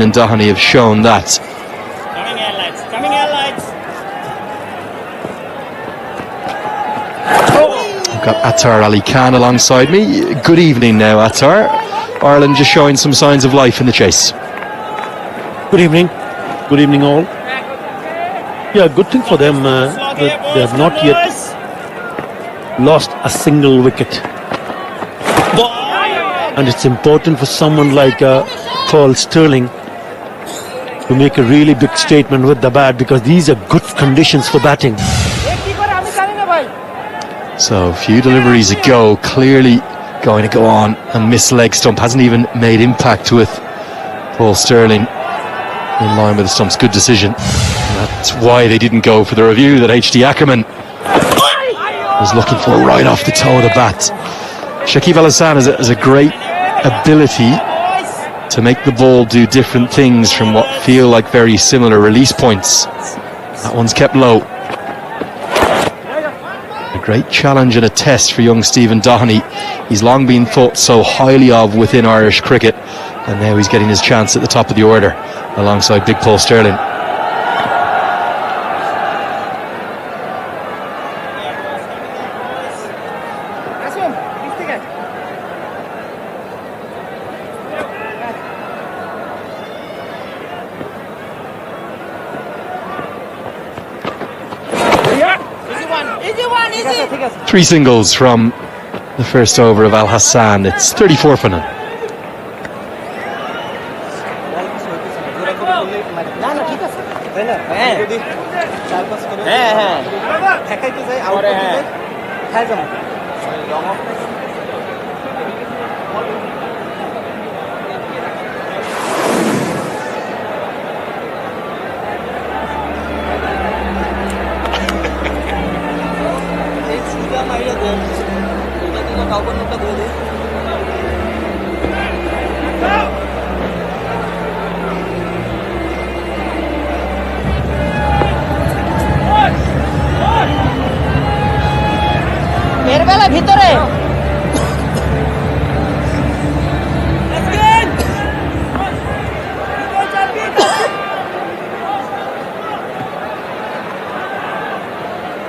and Doheny have shown that. Coming airlines, coming airlines. I've got Attar Ali Khan alongside me. Good evening now, Attar. Ireland just showing some signs of life in the chase. Good evening. Good evening all. Yeah, good thing for them that they have not yet lost a single wicket. And it's important for someone like Paul Sterling to make a really big statement with the bat, because these are good conditions for batting. So a few deliveries ago, clearly going to go on and miss leg stump. Hasn't even made impact with Paul Sterling in line with the stump's good decision. And that's why they didn't go for the review that HD Ackerman was looking for right off the toe of the bat. Shakib Al Hassan has a great ability to make the ball do different things from what feel like very similar release points. That one's kept low. A great challenge and a test for young Stephen Doheny. He's long been thought so highly of within Irish cricket, and now he's getting his chance at the top of the order alongside big Paul Sterling. Three singles from the first over of Al Hassan. It's 34 for none.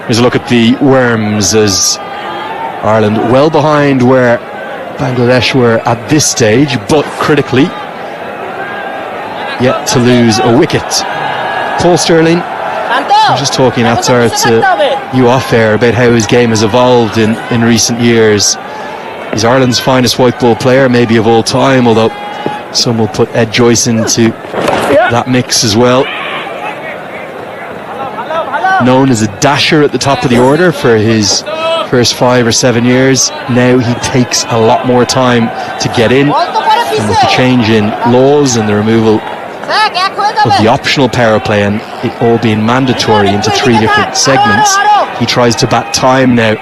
Here's a look at the Worms, as Ireland well behind where Bangladesh were at this stage, but critically yet to lose a wicket. Paul Sterling, I'm just talking Attar to you off air about how his game has evolved in recent years. He's Ireland's finest white ball player, maybe of all time, although some will put Ed Joyce into that mix as well. Known as a dasher at the top of the order for his first 5 or 7 years. Now he takes a lot more time to get in, and with the change in laws and the removal of the optional power play and it all being mandatory into 3 different segments, he tries to bat time now,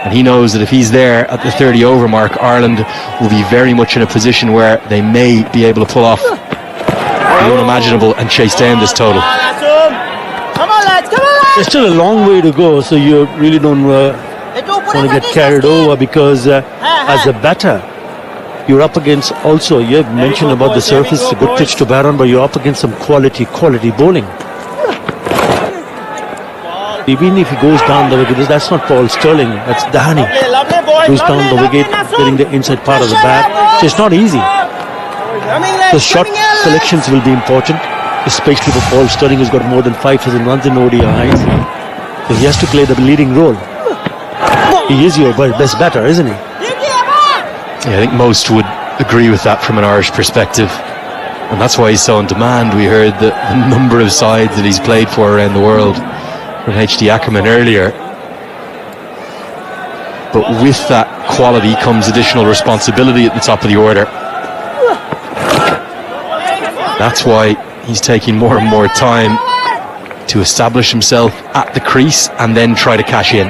and he knows that if he's there at the 30 over mark, Ireland will be very much in a position where they may be able to pull off the unimaginable and chase down this total. There's still a long way to go, so you really don't want to get carried over, because as a batter, you're up against also, you mentioned about the surface, a good pitch to bat on, but you're up against some quality bowling. Even if he goes down the wicket, that's not Paul Sterling, that's Doheny. Goes down the wicket, getting the inside part of the bat. So it's not easy. The shot selections will be important, especially for Paul Sterling, who's got more than 5,000 runs in ODIs. So he has to play the leading role. He is your best batter, isn't he? Yeah, I think most would agree with that from an Irish perspective, and that's why he's so in demand. We heard the number of sides that he's played for around the world from HD Ackerman earlier. But with that quality comes additional responsibility at the top of the order. That's why he's taking more and more time to establish himself at the crease and then try to cash in.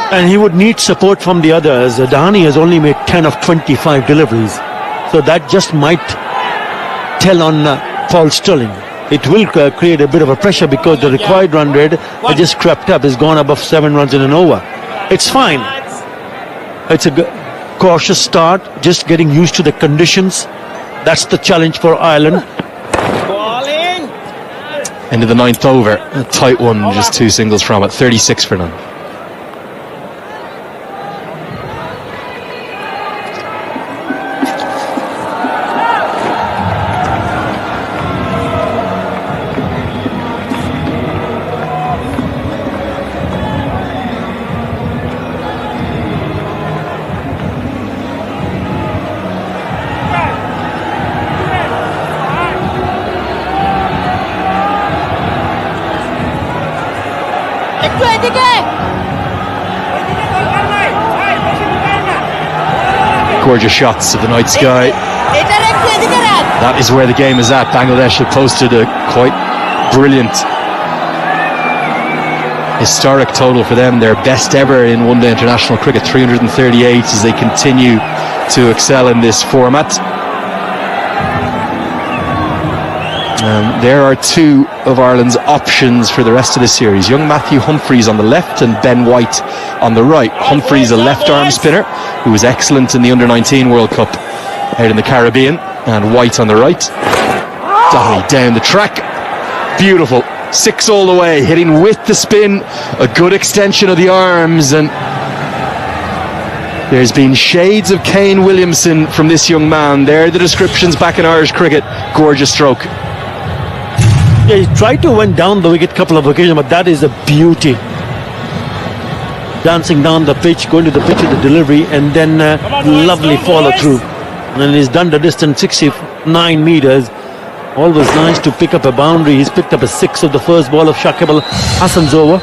And he would need support from the others. Doheny has only made 10 of 25 deliveries, so that just might tell on Paul Sterling. It will create a bit of a pressure, because the required run rate has just crept up. It's gone above 7 runs in an over. It's fine. It's a cautious start, just getting used to the conditions. That's the challenge for Ireland. End of the 9th over. A tight one, just 2 singles from it. 36 for none. Gorgeous shots of the night sky. That is where the game is at. Bangladesh have posted a quite brilliant historic total for them, their best ever in one-day international cricket, 338, as they continue to excel in this format. There are 2 of Ireland's options for the rest of the series. Young Matthew Humphreys on the left and Ben White on the right. Humphreys, a left-arm spinner who was excellent in the Under-19 World Cup out in the Caribbean, and White on the right. Downey down the track. Beautiful. 6 all the way, hitting with the spin. A good extension of the arms, and there's been shades of Kane Williamson from this young man. There are the descriptions back in Irish cricket. Gorgeous stroke. Yeah, he tried to went down the wicket a couple of occasions, but that is a beauty. Dancing down the pitch, going to the pitch with the delivery, and then lovely follow through. And he's done the distance 69 meters. Always nice to pick up a boundary. He's picked up a 6 of the first ball of Shakib Al Hassan's over.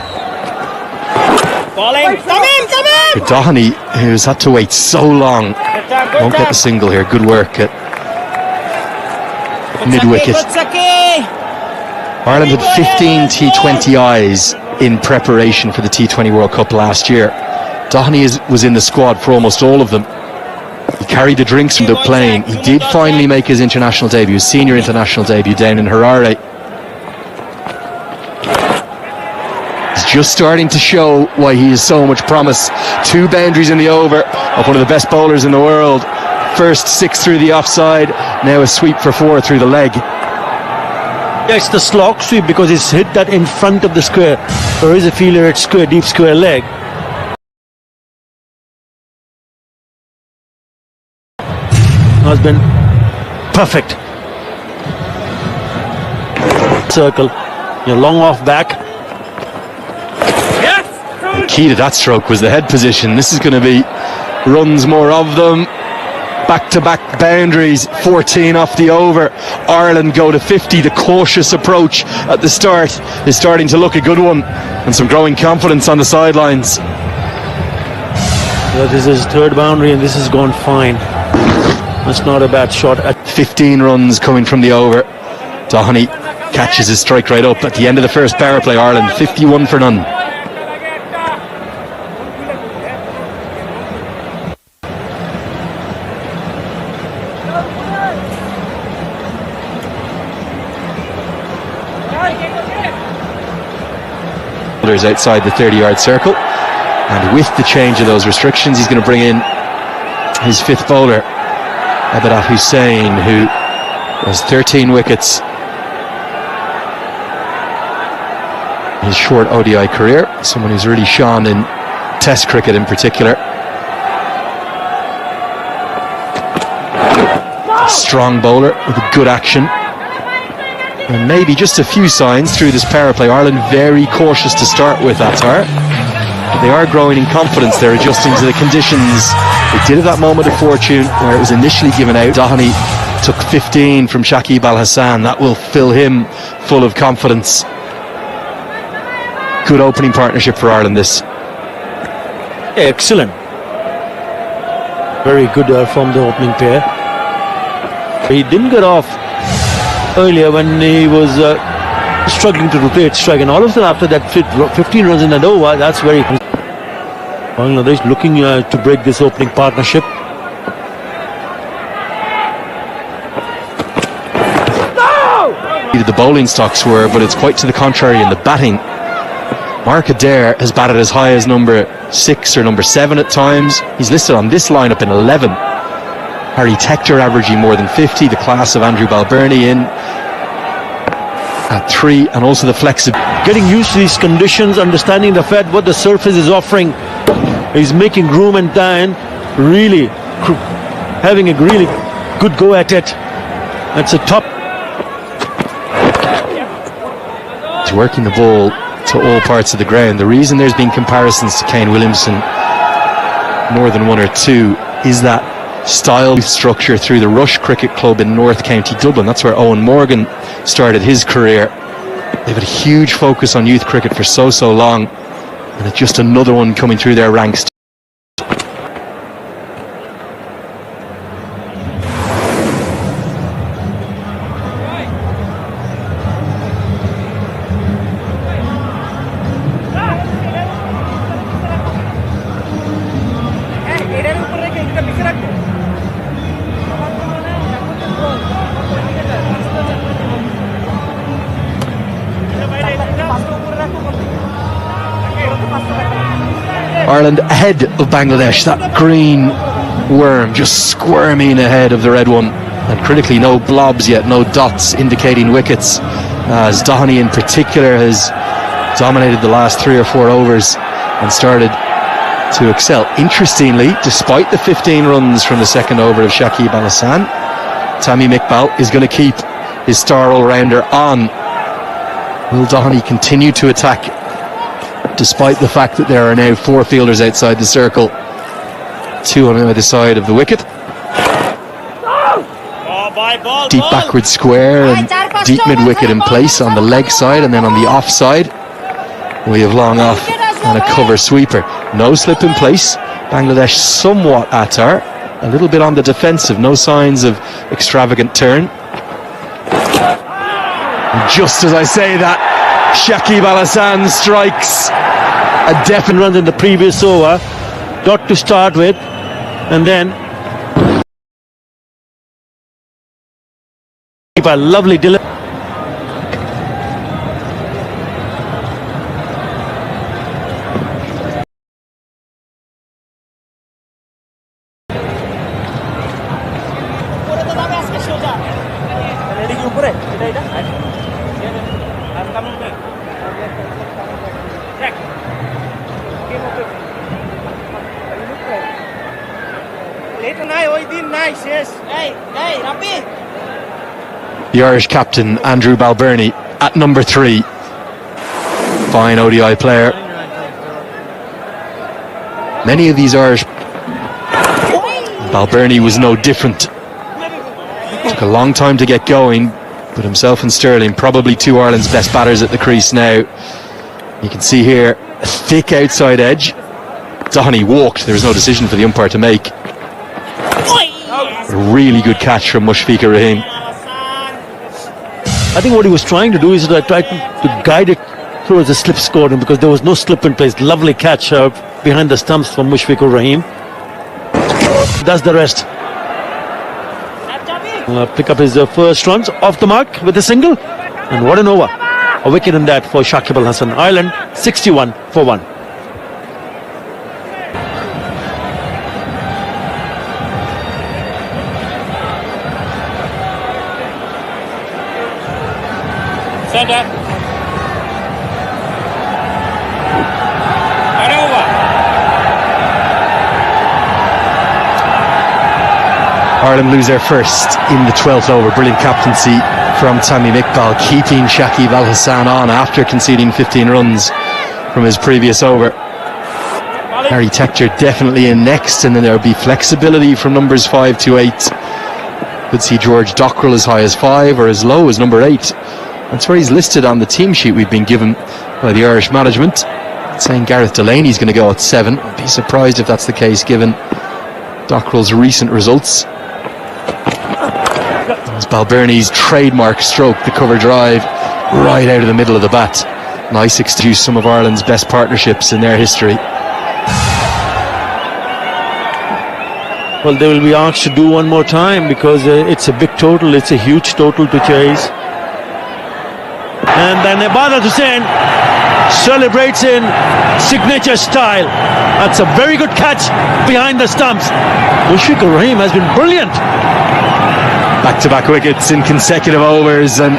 Bowling. Come in. Downey, who's had to wait so long, won't get the single here. Good work at mid-wicket. Ireland had 15 T20Is in preparation for the T20 World Cup last year. Downey was in the squad for almost all of them. He carried the drinks from the plane. He did finally make his international debut, his senior international debut down in Harare. He's just starting to show why he has so much promise. 2 boundaries in the over of one of the best bowlers in the world. First 6 through the offside, now a sweep for 4 through the leg. Yeah, it's the slog sweep because he's hit that in front of the square. There is a feeler at square, deep square leg. Has been perfect. Circle, your long off back. The key to that stroke was the head position. This is going to be runs, more of them. Back-to-back boundaries, 14 off the over. Ireland go to 50. The cautious approach at the start is starting to look a good one, and some growing confidence on the sidelines. Yeah, this is 3rd boundary, and this has gone fine. That's not a bad shot. 15 runs coming from the over. Downey catches his strike right up at the end of the first power play. Ireland 51 for none. Outside the 30-yard circle, and with the change of those restrictions, he's going to bring in his 5th bowler, Abidat Hussain, who has 13 wickets in his short ODI career. Someone who's really shone in Test cricket in particular. A strong bowler with a good action. And maybe just a few signs through this power play. Ireland very cautious to start with, Attar. They are growing in confidence. They're adjusting to the conditions. They did at that moment of fortune where it was initially given out. Downey took 15 from Shakib Al Hassan. That will fill him full of confidence. Good opening partnership for Ireland, this. Excellent. Very good from the opening pair. He didn't get off earlier when he was struggling to rotate strike, and all of a sudden after that 15 runs in an over, that's very Bangladesh looking to break this opening partnership. The bowling stocks were, but it's quite to the contrary in the batting. Mark Adair has batted as high as number 6 or number 7 at times. He's listed on this lineup in 11. Harry Tector averaging more than 50, the class of Andrew Balbirnie in at 3, and also the flexibility. Getting used to these conditions, understanding the fact what the surface is offering. He's making room and Dan really having a really good go at it. That's a top. He's working the ball to all parts of the ground. The reason there's been comparisons to Kane Williamson, more than one or two, is that style structure through the Rush Cricket Club in North County Dublin. That's where Owen Morgan started his career. They've had a huge focus on youth cricket for so long, and it's just another one coming through their ranks. Ireland ahead of Bangladesh. That green worm just squirming ahead of the red one, and critically no blobs yet, no dots indicating wickets, as Doheny in particular has dominated the last 3 or 4 overs and started to excel. Interestingly, despite the 15 runs from the second over of Shakib Al Hasan, Tamim Iqbal is going to keep his star all-rounder on. Will Doheny continue to attack despite the fact that there are now 4 fielders outside the circle, 2 on either side of the wicket? Deep backward square and deep mid-wicket in place on the leg side, and then on the off side we have long off and a cover sweeper. No slip in place. Bangladesh somewhat atar, a little bit on the defensive, no signs of extravagant turn. And just as I say that, Shakib Al Hasan strikes a definite run in the previous over, dot to start with, and then a lovely delivery. The Irish captain Andrew Balbirnie at number 3. Fine ODI player. Many of these Irish. Balbirnie was no different. Took a long time to get going, but himself and Sterling probably 2 Ireland's best batters at the crease now. You can see here a thick outside edge. Doheny walked. There was no decision for the umpire to make. A really good catch from Mushfiqur Rahim. I think what he was trying to do is to try to guide it towards the slip scoring, because there was no slip in place. Lovely catch behind the stumps from Mushfiqur Rahim. That's the rest. Pick up his first runs off the mark with a single, and what an over. A wicket in that for Shakib Al Hasan. Ireland 61 for 1. Centre. And over. Ireland lose their first in the 12th over. Brilliant captaincy from Tamim Iqbal, keeping Shakib Al Hasan on after conceding 15 runs from his previous over. Harry Tector definitely in next, and then there'll be flexibility from numbers 5 to 8. Could see George Dockrell as high as 5 or as low as number 8. That's where he's listed on the team sheet we've been given by the Irish management, saying Gareth Delaney's going to go at 7. I'd be surprised if that's the case given Dockrell's recent results. It's Balbirnie's trademark stroke, the cover drive right out of the middle of the bat. Nice to use some of Ireland's best partnerships in their history. Well, they will be asked to do one more time because it's a big total, it's a huge total to chase. And then Ibadat Hussain celebrates in signature style. That's a very good catch behind the stumps. Mushfiqur Rahim has been brilliant. Back-to-back wickets in consecutive overs, and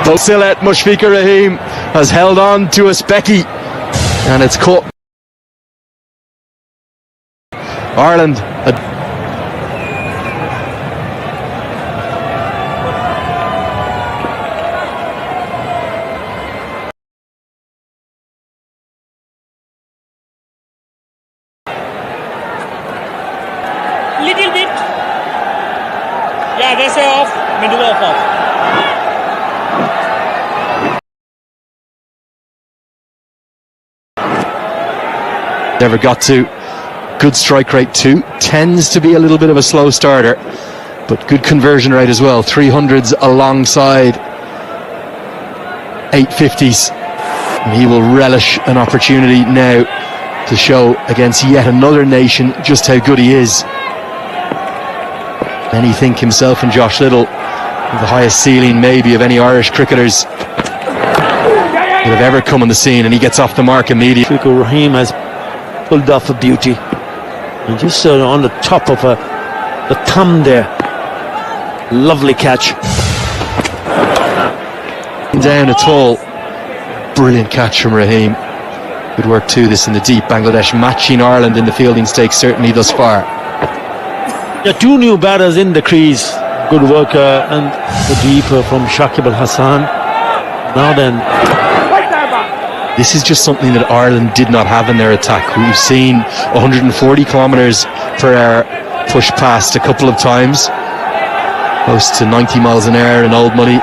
But Sillet Mushfiqur Rahim has held on to a specky, and it's caught. Ireland. Little bit. Yeah, they say off. Middle off. Never got to. Good strike rate too. Tends to be a little bit of a slow starter, but good conversion rate as well. 300s alongside 850s. And he will relish an opportunity now to show against yet another nation just how good he is. Many think himself and Josh Little have the highest ceiling maybe of any Irish cricketers that have ever come on the scene, and he gets off the mark immediately. Mushfiqur Rahim has pulled off a beauty, and just on the top of the thumb there. Lovely catch. Down at all. Brilliant catch from Rahim. Good work too, this in the deep. Bangladesh matching Ireland in the fielding stakes certainly thus far. Yeah, two new batters in the crease. Good work and the deeper from Shakib Al Hassan. Now then, this is just something that Ireland did not have in their attack. We've seen 140 kilometres per hour push past a couple of times, close to 90 miles an hour in old money.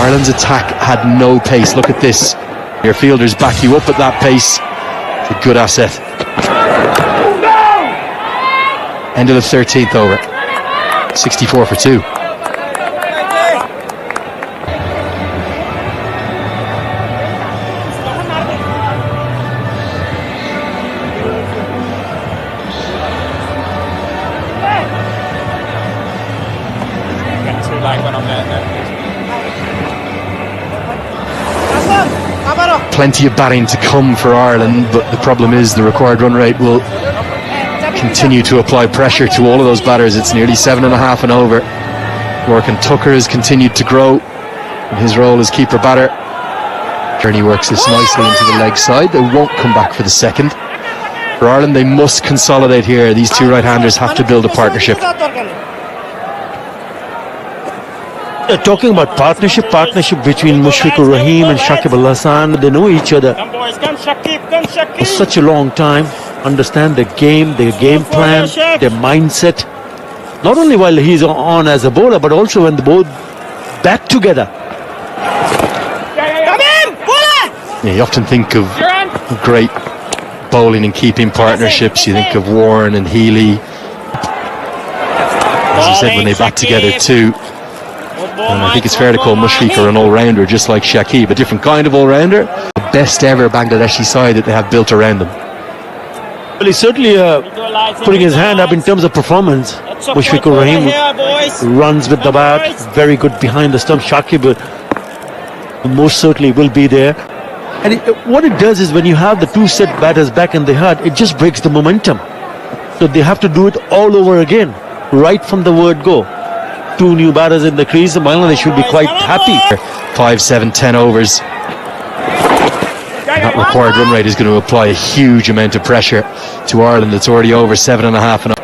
Ireland's attack had no pace. Look at this. Your fielders back you up at that pace. It's a good asset. End of the 13th over. 64 for 2. Plenty of batting to come for Ireland, but the problem is the required run rate will continue to apply pressure to all of those batters. It's nearly 7.5 and over. Morgan Tucker has continued to grow in his role as keeper batter. Journey works this nicely into the leg side. They won't come back for the second. For Ireland, they must consolidate here. These two right-handers have to build a partnership. talking about partnership between Mushfiqur Rahim and Shakib Al Hassan. They know each other for such a long time, understand the game, their game plan, their mindset. Not only while he's on as a bowler, but also when they both bat together. Yeah, you often think of great bowling and keeping partnerships. You think of Warren and Healy. As you said, when they bat together too. And I think it's fair to call Mushfiqur an all-rounder, just like Shakib, a different kind of all-rounder. The best ever Bangladeshi side that they have built around them. Well, he's certainly putting his hand up in terms of performance. Mushfiqur Rahim runs with the bat, very good behind the stump. Shakib most certainly will be there. And what it does is when you have the two set batters back in the hut, it just breaks the momentum. So they have to do it all over again, right from the word go. Two new batters in the crease, and Bangladesh should be quite happy. 5, 7, 10 overs. And that required run rate is going to apply a huge amount of pressure to Ireland. It's already over 7.5 and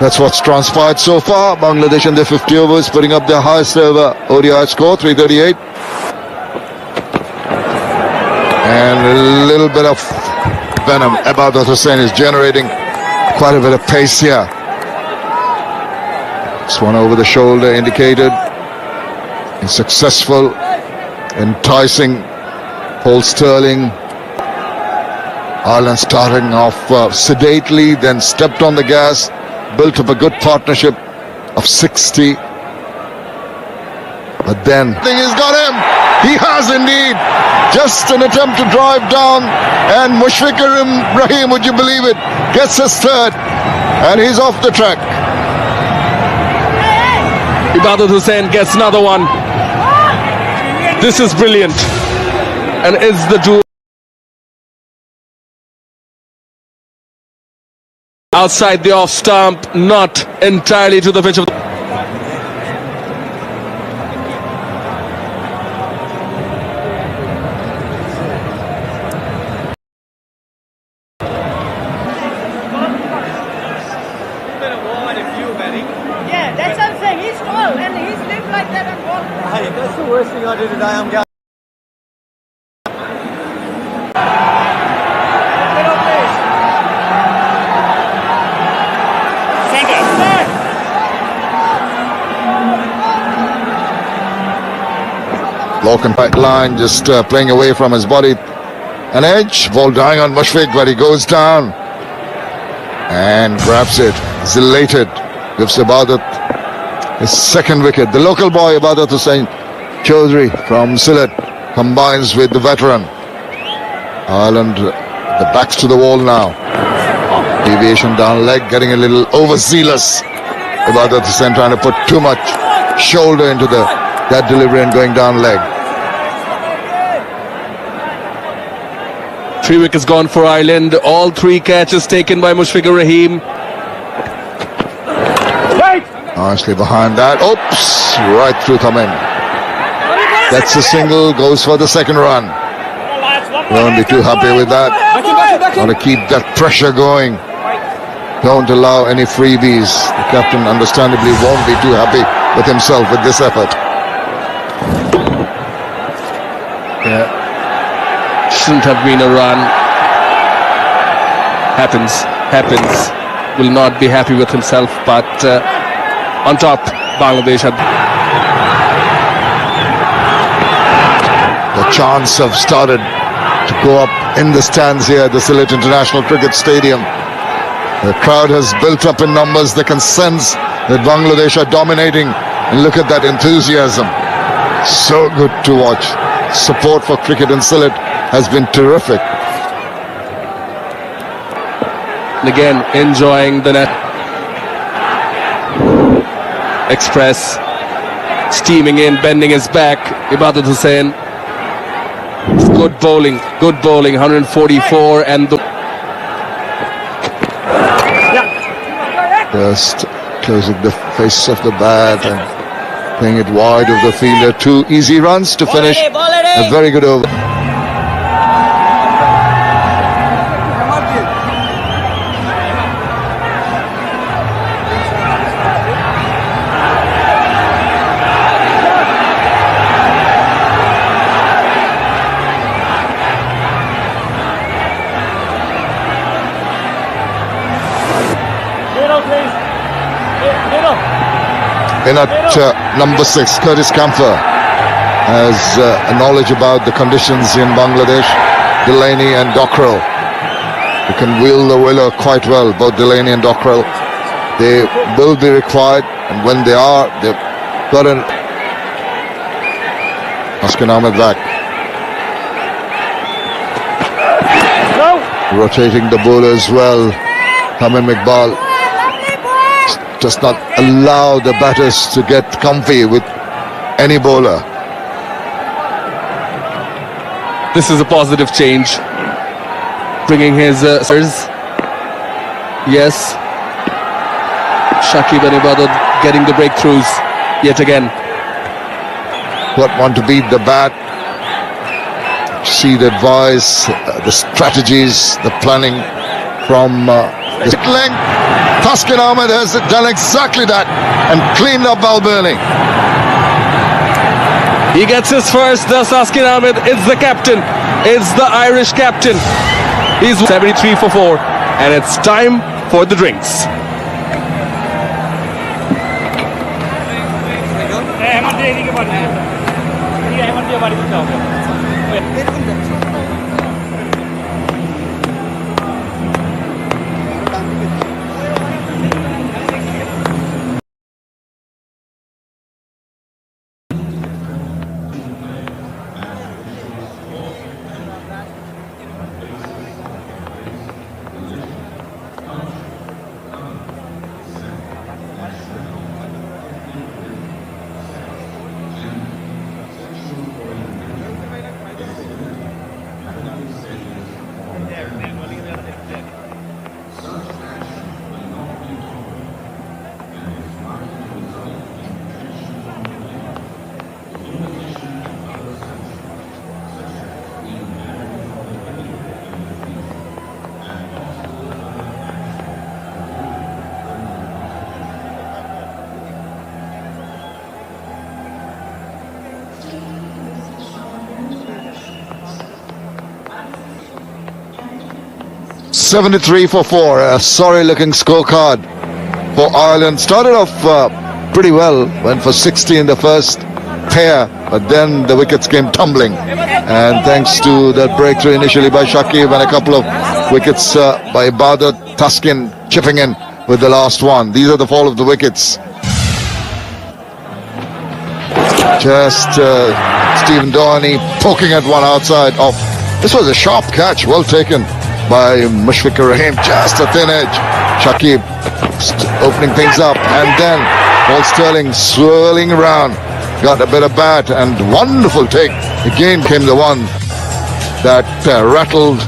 that's what's transpired so far. Bangladesh in their 50 overs putting up their highest ever ODI score, 338. And a little bit of venom. Ibadat Hussain is generating quite a bit of pace here. This one over the shoulder indicated. And successful, enticing Paul Sterling. Ireland starting off sedately, then stepped on the gas. Built up a good partnership of 60. But then, I think he's got him. He has indeed. Just an attempt to drive down, and Mushfiqur Rahim, would you believe it, gets his third, and he's off the track. Ibadat Hussain gets another one. This is brilliant, and is the duel outside the off stump, not entirely to the pitch of. Yeah, that's what I'm saying. He's tall and he's lived like that and walked. That's the worst thing I did today. I'm going. Lock and back line, just playing away from his body. An edge, ball dying on Mushfiq, but he goes down and grabs it. He's elated. Gives Ibadat his second wicket. The local boy Ibadat Hussain Chaudhry from Sylhet combines with the veteran. Ireland, the backs to the wall now. Deviation down leg, getting a little overzealous. Ibadat Hussain trying to put too much shoulder into that delivery and going down leg. 3 wickets gone for Ireland. All 3 catches taken by Mushfiqur Rahim. Nicely behind that. Oops! Right through Thamin. That's a single. Goes for the second run. Won't be too happy with that. Want to keep that pressure going. Don't allow any freebies. The captain understandably won't be too happy with himself with this effort. Yeah. Shouldn't have been a run. Happens. Will not be happy with himself, but on top, Bangladesh had. The chants have started to go up in the stands here at the Sylhet International Cricket Stadium. The crowd has built up in numbers. They can sense that Bangladesh are dominating. And look at that enthusiasm. So good to watch. Support for cricket in Sylhet has been terrific. And again, enjoying the net. Express steaming in, bending his back. Ibadat Hussain. Good bowling, 144, and just closing the face of the bat and playing it wide of the fielder. 2 easy runs to finish a very good over. In at number 6, Curtis Camphor has a knowledge about the conditions in Bangladesh. Delaney and Dockrell, who can wield the willer quite well. Both Delaney and Dockrell, they will be required, and when they are, they've got an Askin Ahmed back. Rotating the bowler as well. Hamid Iqbal does not allow the batters to get comfy with any bowler. this is a positive change. Bringing his yes, Shakib and Ibadat getting the breakthroughs yet again. What want to beat the bat? See the advice, the strategies, the planning from the length. Taskin Ahmed has done exactly that and cleaned up Balbirnie. He gets his first. Thus, Taskin Ahmed is the captain. Is the Irish captain. He's 73 for 4, and it's time for the drinks. 73 for 4. A sorry looking scorecard for Ireland. Started off pretty well, went for 60 in the first pair, but then the wickets came tumbling. And thanks to that breakthrough initially by Shakib and a couple of wickets by Ibadat, Tuskin chipping in with the last one. These are the fall of the wickets. Just Stephen Doheny poking at one outside off. This was a sharp catch, well taken by Mushfiq Rahim. Just a thin edge. Shakib opening things up, and then Paul Sterling swirling around. Got a bit of bat and wonderful take. Again came the one that rattled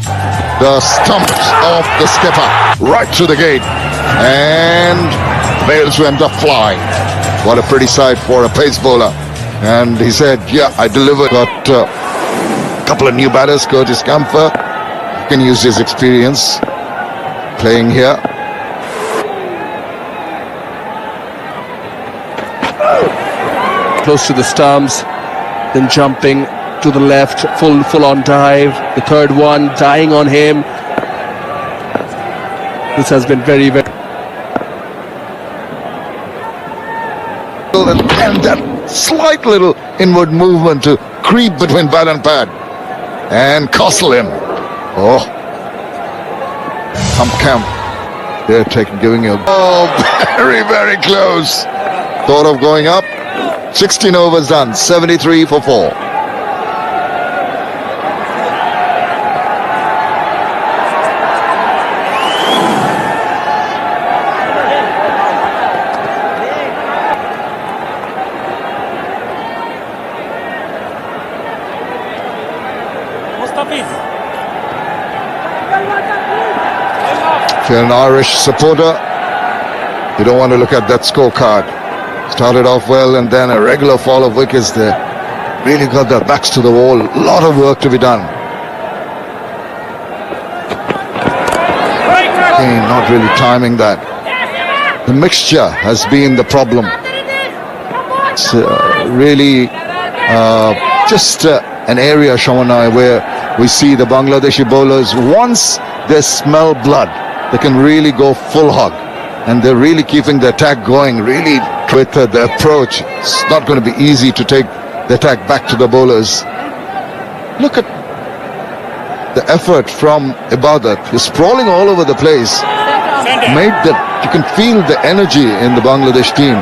the stumps of the skipper right through the gate, and Bales went up flying. What a pretty sight for a pace bowler. And he said, yeah, I delivered. Got a couple of new batters. Curtis Camphor can use his experience playing here. Close to the stumps, then jumping to the left, full on dive. The third one dying on him. This has been very, very. And that slight little inward movement to creep between bat and pad and castle him. Oh, Camp. They're giving you. Oh, very, very close. Thought of going up. 16 overs done, 73 for 4. If you're an Irish supporter, you don't want to look at that scorecard. Started off well, and then a regular fall of wickets. They really got their backs to the wall. A lot of work to be done. Again, not really timing that. The mixture has been the problem. It's really just an area, Shamanai, where we see the Bangladeshi bowlers, once they smell blood, they can really go full hog. And they're really keeping the attack going, really with the approach. It's not going to be easy to take the attack back to the bowlers. Look at the effort from Ibadat. He's sprawling all over the place. Made that you can feel the energy in the Bangladesh team.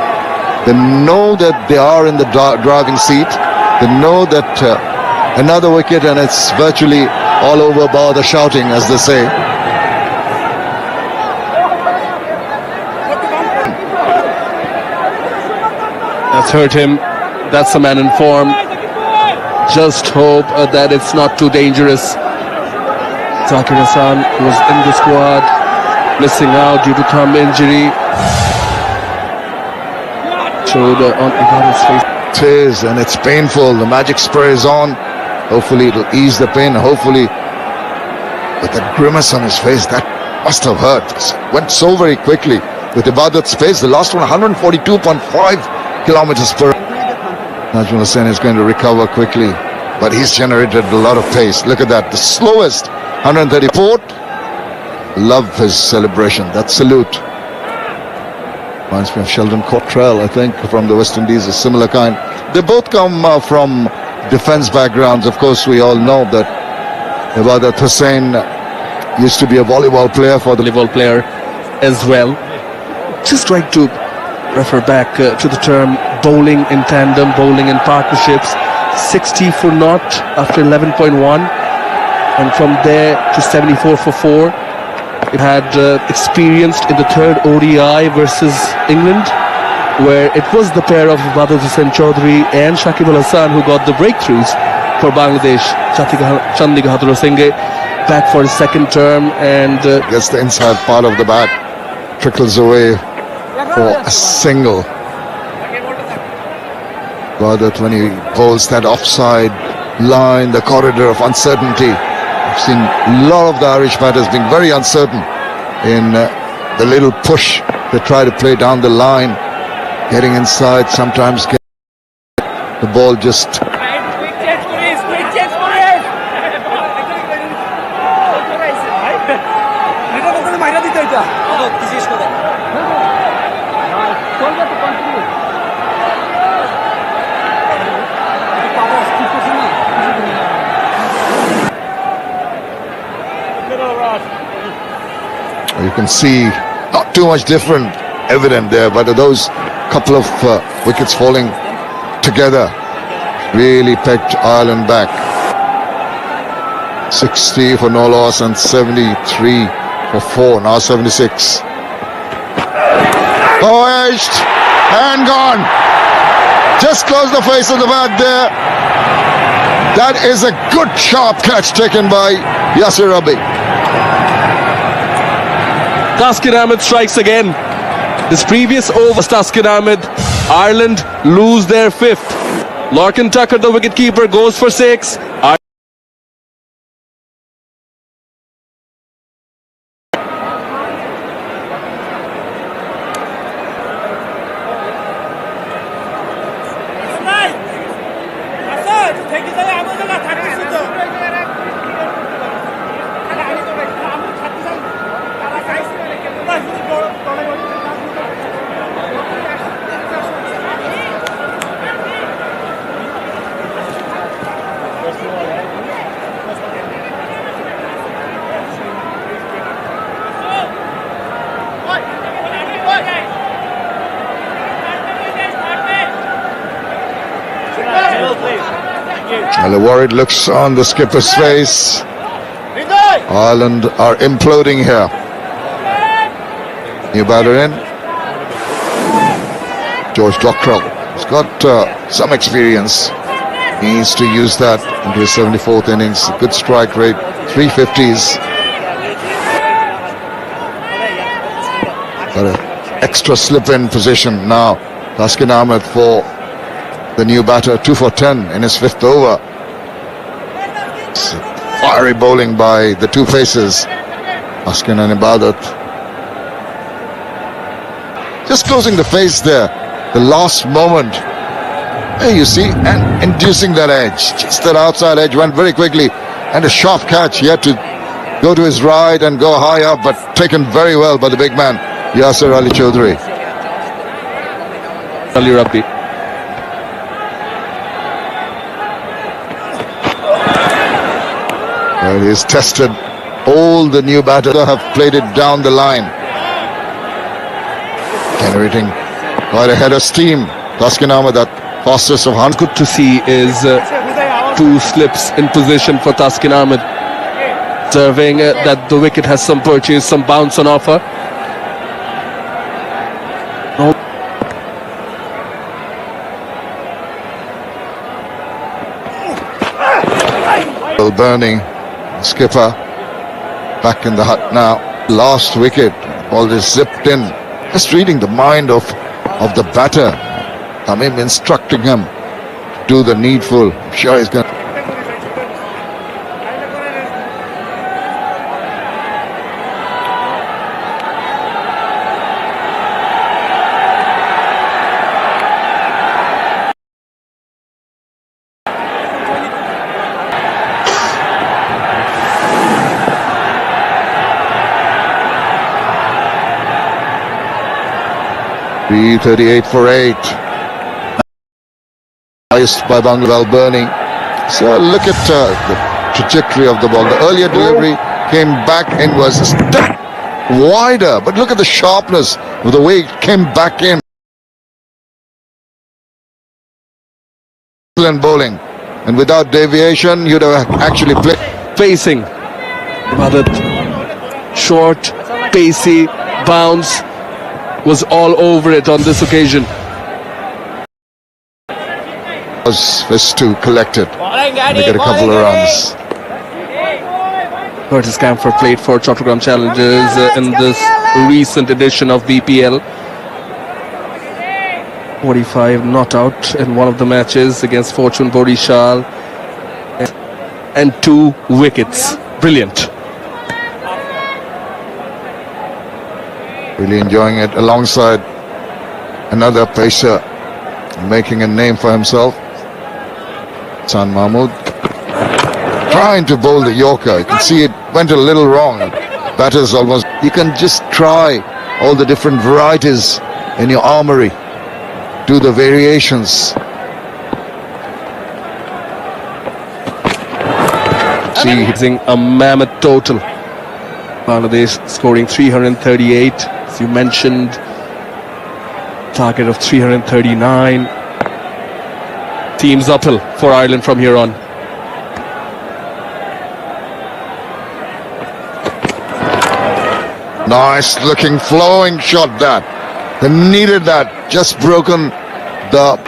They know that they are in the driving seat. They know that another wicket and it's virtually all over bar the shouting, as they say. That's hurt him. That's the man in form. Just hope that it's not too dangerous. Zakir Hassan was in the squad, missing out due to thumb injury. Showed on Ibadat's face. It is, and it's painful. The magic spray is on. Hopefully it'll ease the pain. Hopefully, with that grimace on his face, that must have hurt. It went so very quickly. With Ibadat's pace, the last one 142.5 kilometers per hour. Najmul Hussain is going to recover quickly, but he's generated a lot of pace. Look at that, the slowest 134th. Love his celebration, that salute. Reminds me of Sheldon Cottrell, I think, from the West Indies, a similar kind. They both come from defense backgrounds. Of course, we all know that Ibadat Hussain used to be a volleyball player for the Volleyball player as well. Just trying to refer back to the term bowling in tandem, bowling in partnerships. 60 for naught after 11.1, and from there to 74 for 4. It had experienced in the third ODI versus England, where it was the pair of Ibadat Hussain Chaudhary and Shakib Al Hasan who got the breakthroughs for Bangladesh. Chandiga Hadra Singh back for his second term, and gets the inside part of the bat, trickles away for a single. Ibadat, when he bowls that offside line, the corridor of uncertainty. I've seen a lot of the Irish batters being very uncertain in the little push they try to play down the line, getting inside, sometimes the ball just You can see not too much different evident there, but those couple of wickets falling together really pegged Ireland back. 60 for no loss and 73 for 4, now 76. Oh, edged and gone. Just close the face of the bat there. That is a good sharp catch taken by Yasir Rabi. Taskin Ahmed strikes again. His previous over, Taskin Ahmed. Ireland lose their fifth. Larkin Tucker, the wicketkeeper, goes for 6. Well, a worried looks on the skipper's face. Ireland are imploding here. New batter in. George Dockrell. He's got some experience. He needs to use that into his 74th innings. Good strike rate, 350s. Got an extra slip-in position now. Taskin Ahmed for the new batter, 2 for 10 in his 5th over. Fiery bowling by the two faces, Taskin and Ibadat. Just closing the face there, the last moment. There you see, and inducing that edge. Just that outside edge went very quickly, and a sharp catch. He had to go to his right and go high up, but taken very well by the big man, Yasir Ali Chaudhry. Ali Rabbi. Well, he's tested. All the new batters have played it down the line, generating quite a head of steam. Taskin Ahmed, that fastest of 100. Good to see is 2 slips in position for Taskin Ahmed, observing that the wicket has some purchase, some bounce on offer. Well, Burning, skipper, back in the hut now. Last wicket, ball is zipped in. Just reading the mind of the batter. Tamim instructing him to do the needful. I'm sure he's going to. .338 for 8. Highest by Bangla Burning. So look at the trajectory of the ball. The earlier delivery came back and was a step wider, but look at the sharpness of the way it came back in. Excellent bowling, and without deviation, you'd have actually played. Pacing. Rather short, pacey bounce was all over it on this occasion. Was to collect it and get a couple of runs. Curtis Camphor played for Chattogram Challengers in this recent edition of BPL. 45 not out in one of the matches against Fortune Borishal, and 2 wickets. Brilliant. Really enjoying it alongside another pacer making a name for himself, San Mahmood. Trying to bowl the Yorker. You can see it went a little wrong. batters almost. You can just try all the different varieties in your armory. Do the variations. Using a mammoth total. Bangladesh scoring 338. As you mentioned, target of 339. Teams uphill for Ireland from here on. Nice looking flowing shot that. They needed that. Just broken the...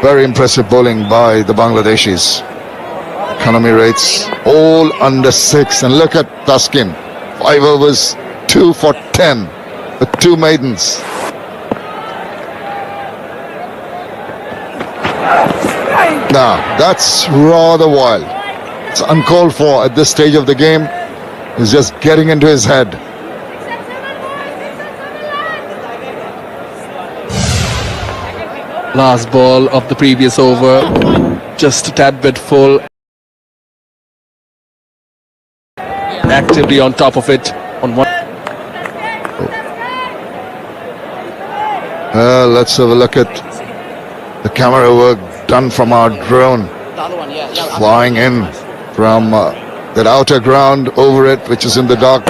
Very impressive bowling by the Bangladeshis. Economy rates all under 6. And look at Taskin. 5 overs, 2 for 10 with 2 maidens. Now, that's rather wild. It's uncalled for at this stage of the game. He's just getting into his head. Last ball of the previous over, just a tad bit full. Actively on top of it on one. Let's have a look at the camera work done from our drone. Flying in from that outer ground over it, which is in the dark.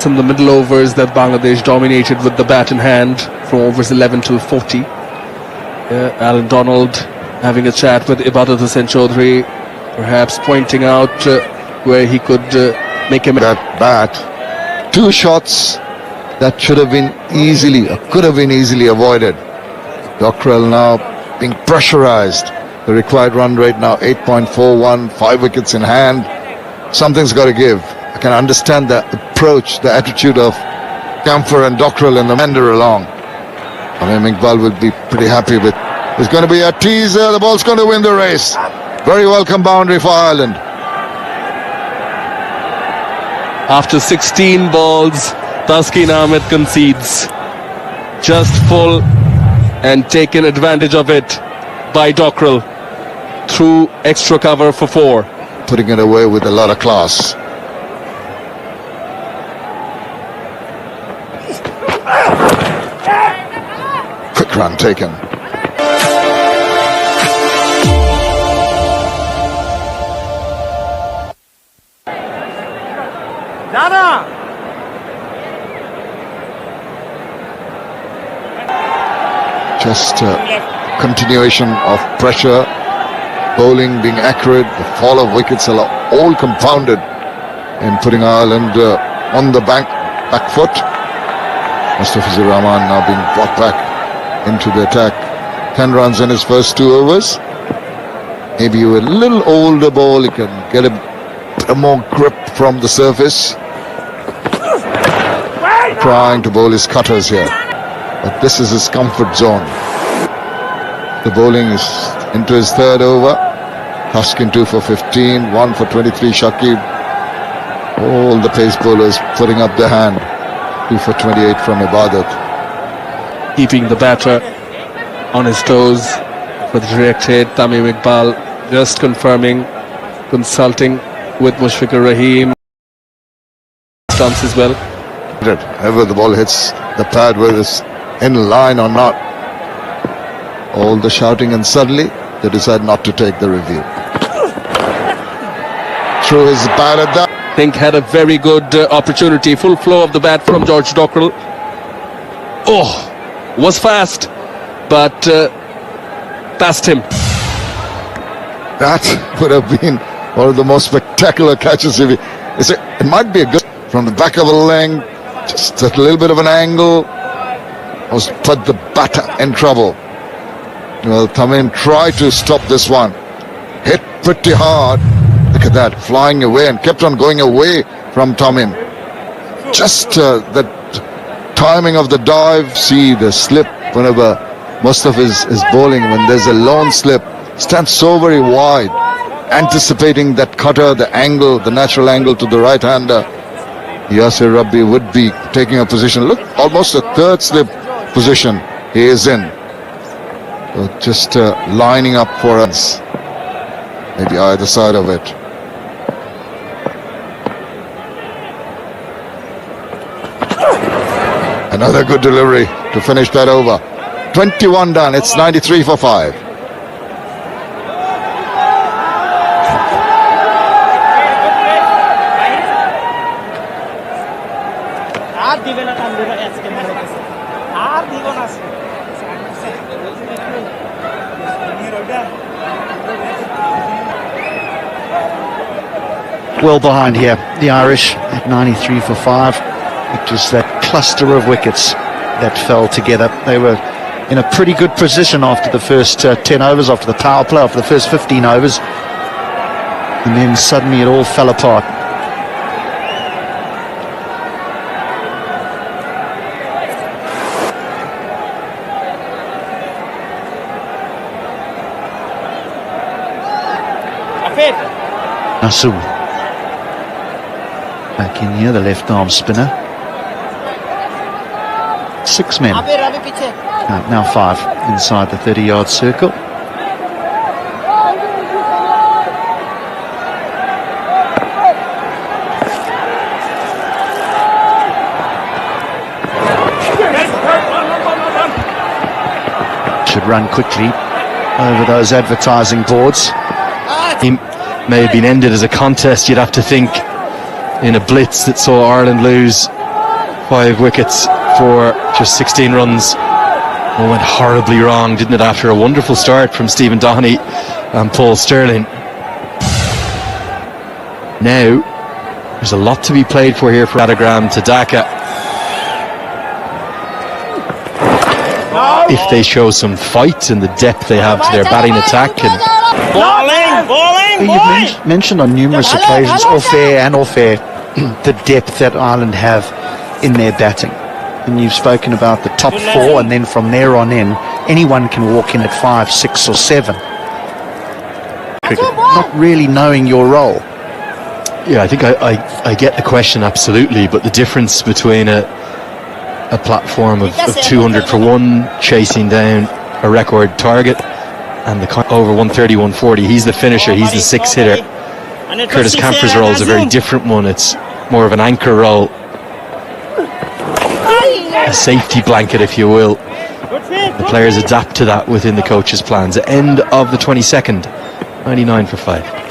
In the middle overs that Bangladesh dominated with the bat in hand from overs 11 till 40. Alan Donald having a chat with Ibadat Hussain Chaudhry, perhaps pointing out where he could make him... That bat, 2 shots that should have been easily, or could have been easily avoided. Dockrell now being pressurized. The required run rate now 8.41, 5 wickets in hand. Something's got to give. I can understand the approach, the attitude of Camphor and Dockrell in the mender along. Tamim Iqbal will be pretty happy with. There's going to be a teaser. The ball's going to win the race. Very welcome boundary for Ireland. After 16 balls, Taskin Ahmed concedes. Just full and taken advantage of it by Dockrell through extra cover for 4. Putting it away with a lot of class. Quick run taken. Just a continuation of pressure, bowling being accurate, the fall of wickets are all compounded in putting Ireland on the back foot. Mustafizur Rahman now being brought back into the attack. 10 runs in his first 2 overs. Maybe with a little older ball, he can get a bit more grip from the surface. Trying to bowl his cutters here. But this is his comfort zone. The bowling is into his 3rd over. Taskin 2 for 15, 1 for 23 Shakib. All the pace bowlers putting up their hand. 2 for 28 from Ibadat. Keeping the batter on his toes for the direct hit. Tamim Iqbal just confirming, consulting with Mushfiqur Rahim. Stumps as well. Whether the ball hits the pad, whether it's in line or not. All the shouting, and suddenly they decide not to take the review. Through his bat at that. I think had a very good opportunity. Full flow of the bat from George Dockrell. Oh, was fast, but passed him. That would have been one of the most spectacular catches. It might be a good from the back of the leg, just a little bit of an angle. Was put the batter in trouble. Well, Tamim tried to stop this one. Hit pretty hard. Look at that, flying away and kept on going away from Tamim. Just that timing of the dive. See the slip whenever Mustaf is bowling. When there's a lone slip, stands so very wide. anticipating that cutter, the angle, the natural angle to the right-hander. Yasir Rabbi would be taking a position. Look, almost a third slip position he is in. So just lining up for us. Maybe either side of it. Another good delivery to finish that over. 21 done. It's 93 for 5. Well behind here, the Irish at 93 for 5. It was that cluster of wickets that fell together. They were in a pretty good position after the first 10 overs, after the power play, after the first 15 overs. And then suddenly it all fell apart. Nasu back in here, the left arm spinner. 6 men. Now 5 inside the 30-yard circle. Should run quickly over those advertising boards. He may have been ended as a contest, you'd have to think, in a blitz that saw Ireland lose 5 wickets for just 16 runs. All went horribly wrong, didn't it, after a wonderful start from Stephen Doheney and Paul Stirling. Now, there's a lot to be played for here for Adagram to Dhaka. If they show some fight and the depth they have to their batting attack. And You've mentioned on numerous occasions, off-air and off-air, the depth that Ireland have in their batting. And you've spoken about the top 4, and then from there on in, anyone can walk in at 5, 6 or 7. Cricket, not really knowing your role. Yeah, I think I get the question, absolutely, but the difference between a platform of 200 for 1 chasing down a record target and the over 130, 140, he's the finisher, he's the 6 hitter. Curtis Camphor's role is a very different one. It's more of an anchor role, a safety blanket, if you will. The players adapt to that within the coach's plans. At end of the 22nd, 99 for 5.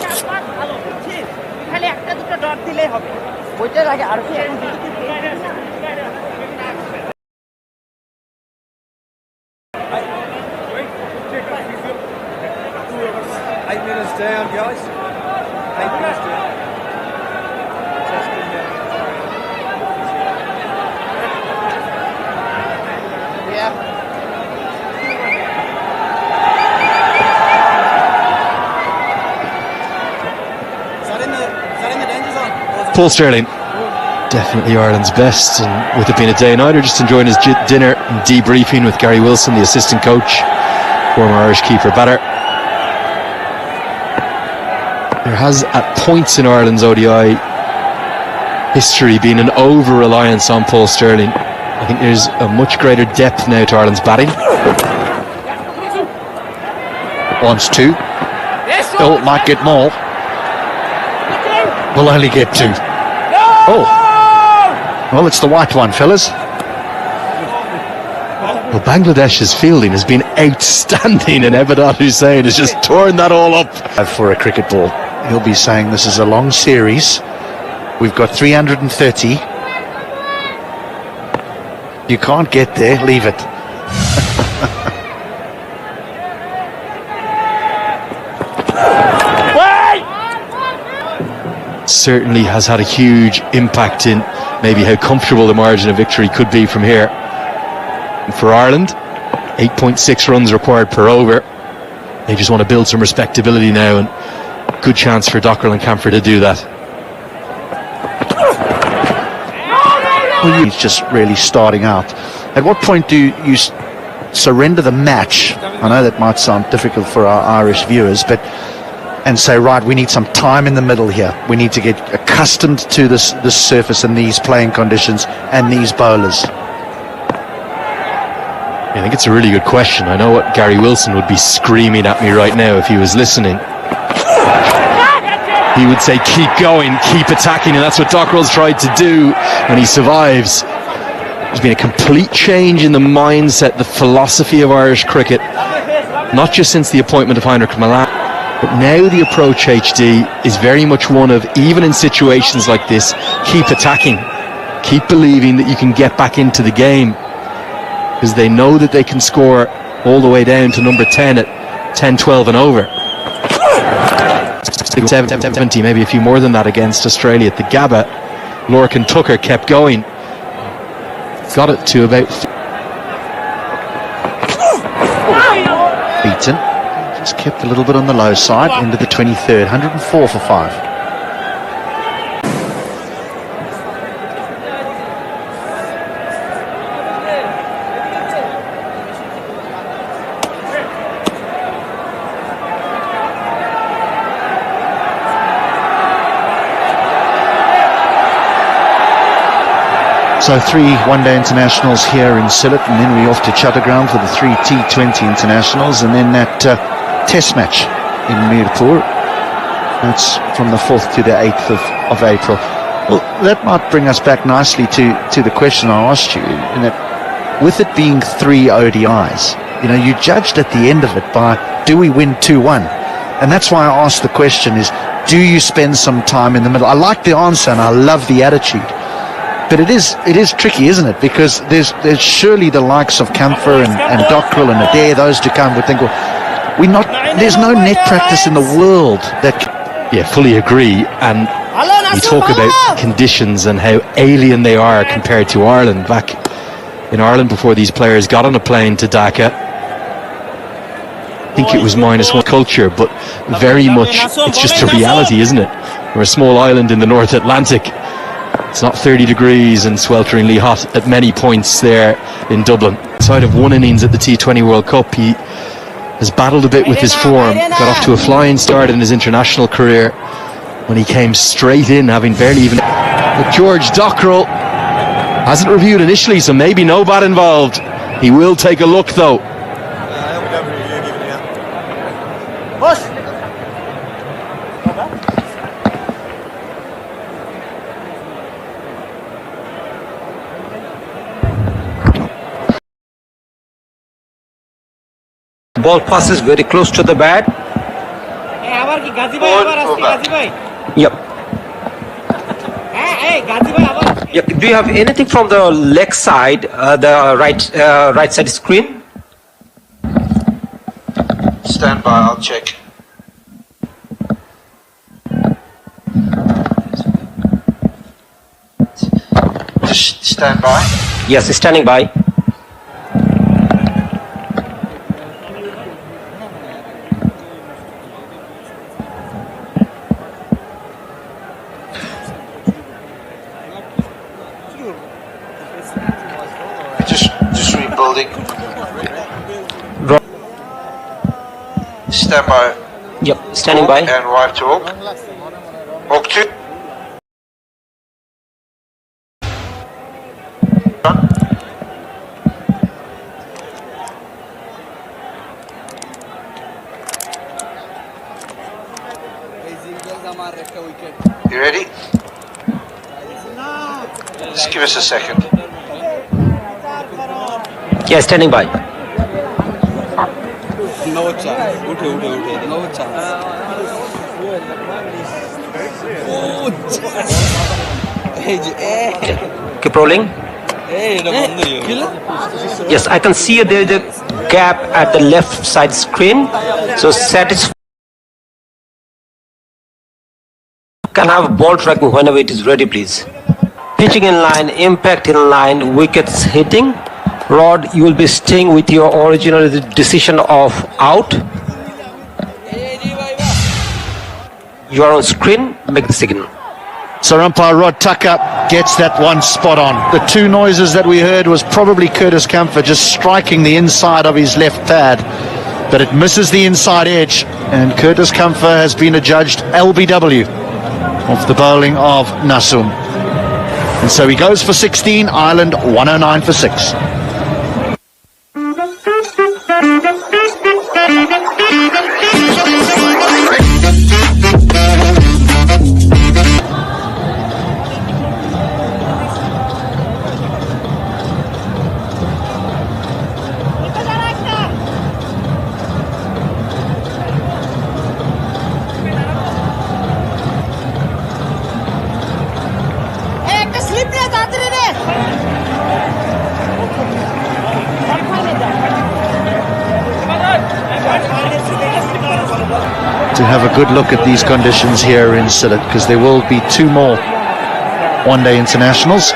Down, guys. 8 minutes down. Paul Stirling, definitely Ireland's best, and with it being a day nighter, just enjoying his dinner and debriefing with Gary Wilson, the assistant coach, former Irish keeper batter. There has, at points in Ireland's ODI history, been an over-reliance on Paul Stirling. I think there's a much greater depth now to Ireland's batting. Wants 2. Oh, might get more. Will only get 2. Oh. Well, it's the white one, fellas. Well, Bangladesh's fielding has been outstanding, and Ebadat Hussain has just torn that all up. For a cricket ball. He'll be saying this is a long series. We've got 330. You can't get there, leave it. Certainly has had a huge impact in maybe how comfortable the margin of victory could be from here. And for Ireland, 8.6 runs required per over. They just want to build some respectability now, and good chance for Dockrell and Camphor to do that. Well, he's just really starting out. At what point do you surrender the match? I know that might sound difficult for our Irish viewers, but and say, right, we need some time in the middle here. We need to get accustomed to this surface and these playing conditions and these bowlers. I think it's a really good question. I know what Gary Wilson would be screaming at me right now if he was listening. He would say, keep going, keep attacking, and that's what Dockrell's tried to do, and he survives. There's been a complete change in the mindset, the philosophy of Irish cricket, not just since the appointment of Heinrich Milan, but now the approach, HD, is very much one of, even in situations like this, keep attacking, keep believing that you can get back into the game, because they know that they can score all the way down to number 10 at 10, 12 and over. 70, maybe a few more than that against Australia at the Gabba. Lorcan Tucker kept going. Got it to about... Beaton just kept a little bit on the low side into the 23rd. 104 for 5. So 3 one-day internationals here in Sylhet, and then we're off to Chattogram for the 3 T20 internationals, and then that test match in Mirpur. That's from the 4th to the 8th of April. Well, that might bring us back nicely to the question I asked you, in that with it being 3 ODIs, you know, you judged at the end of it by, do we win 2-1? And that's why I asked the question is, do you spend some time in the middle? I like the answer and I love the attitude. But it is tricky, isn't it? Because there's surely the likes of Camphor and Dockrell and Adair, those to come would think, well, there's no net practice in the world that... Yeah, fully agree. And you talk about conditions and how alien they are compared to Ireland. Back in Ireland, before these players got on a plane to Dhaka, I think it was -1 culture, but very much it's just a reality, isn't it? We're a small island in the North Atlantic. It's not 30 degrees and swelteringly hot at many points there in Dublin. Outside of one innings at the T20 World Cup, he has battled a bit with his form. Got off to a flying start in his international career when he came straight in, having barely even... But George Dockrell hasn't reviewed initially, so maybe no bat involved. He will take a look, though. Ball passes very close to the bat. Yep. Yep. Do you have anything from the leg side, the right side screen? Stand by, I'll check. Just stand by. Yes, standing by. Just rebuilding. Stand by. Yep, standing by. And wipe to hook. Hook 2. You ready? Just give us a second. Yeah, standing by. No chance. No chance. Keep rolling. Yes, I can see there is a gap at the left side screen. So satisfied. Can have ball tracking whenever it is ready, please. Pitching in line, impact in line, wickets hitting. Rod, you will be staying with your original decision of out. You are on screen, make the signal. So umpire Rod Tucker gets that one spot on. The 2 noises that we heard was probably Curtis Camphor just striking the inside of his left pad, but it misses the inside edge And Curtis Comfer has been adjudged LBW of the bowling of Nasum. And so he goes for 16, Ireland 109 for 6. To have a good look at these conditions here in Sylhet, because there will be 2 more one-day internationals.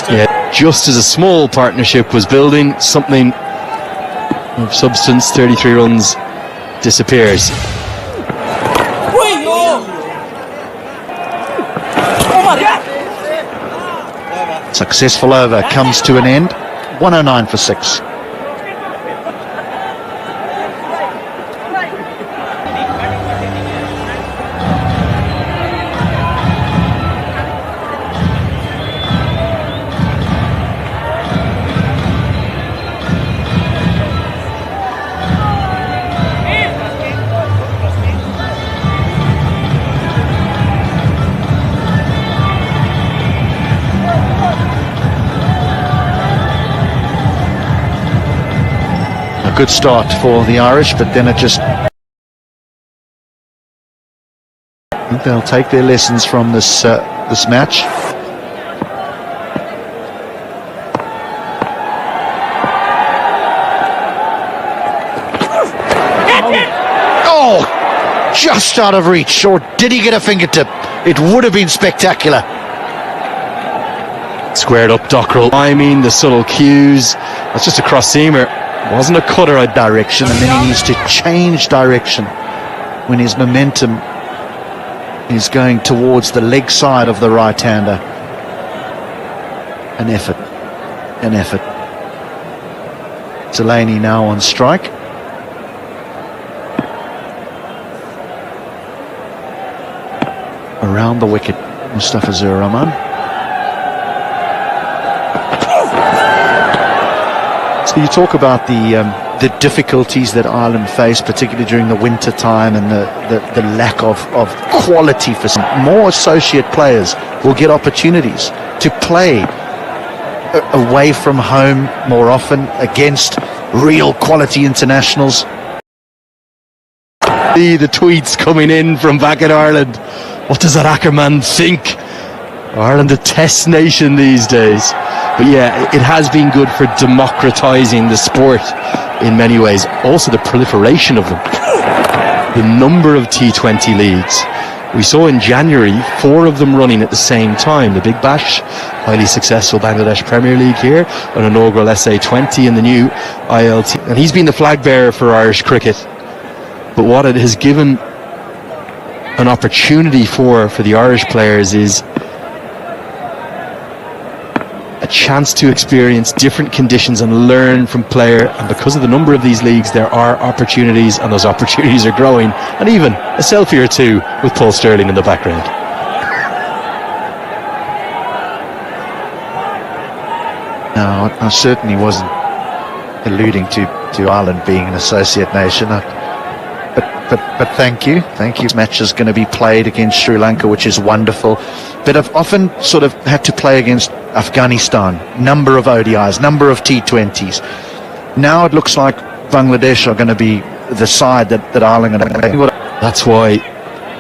Yeah, just as a small partnership was building, something of substance, 33 runs, disappears. Successful over comes to an end, 109 for 6. Good start for the Irish, but then it just... I think they'll take their lessons from this match. Oh, just out of reach. Or did he get a fingertip? It would have been spectacular. Squared up Dockrell. I mean, the subtle cues. That's just a cross-seamer. Wasn't a cutter out Direction, and then he needs to change direction when his momentum is going towards the leg side of the right-hander. An effort. Delaney now on strike. Around the wicket, Mustafa Zur Rahman. So you talk about the difficulties that Ireland face, particularly during the winter time, and the lack of quality for some. More associate players will get opportunities to play away from home more often against real quality internationals. The tweets coming in from back in Ireland. What does that Ackerman think? Ireland a test nation these days. But yeah, it has been good for democratising the sport in many ways. Also the proliferation of them. The number of T20 leagues. We saw in January 4 of them running at the same time. The Big Bash, highly successful Bangladesh Premier League here, an inaugural SA20 in the new ILT. And he's been the flag bearer for Irish cricket. But what it has given an opportunity for the Irish players is a chance to experience different conditions and learn from player. And because of the number of these leagues, there are opportunities, and those opportunities are growing. And even a selfie or 2 with Paul Sterling in the background. No, I certainly wasn't alluding to Ireland being an associate nation. But thank you. This match is going to be played against Sri Lanka, which is wonderful. But I've often sort of had to play against Afghanistan, number of ODIs, number of T20s. Now it looks like Bangladesh are going to be the side that Ireland are going to. That's why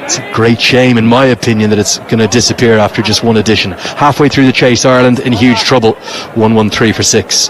it's a great shame, in my opinion, that it's going to disappear after just one edition. Halfway through the chase, Ireland in huge trouble. 113 for 6.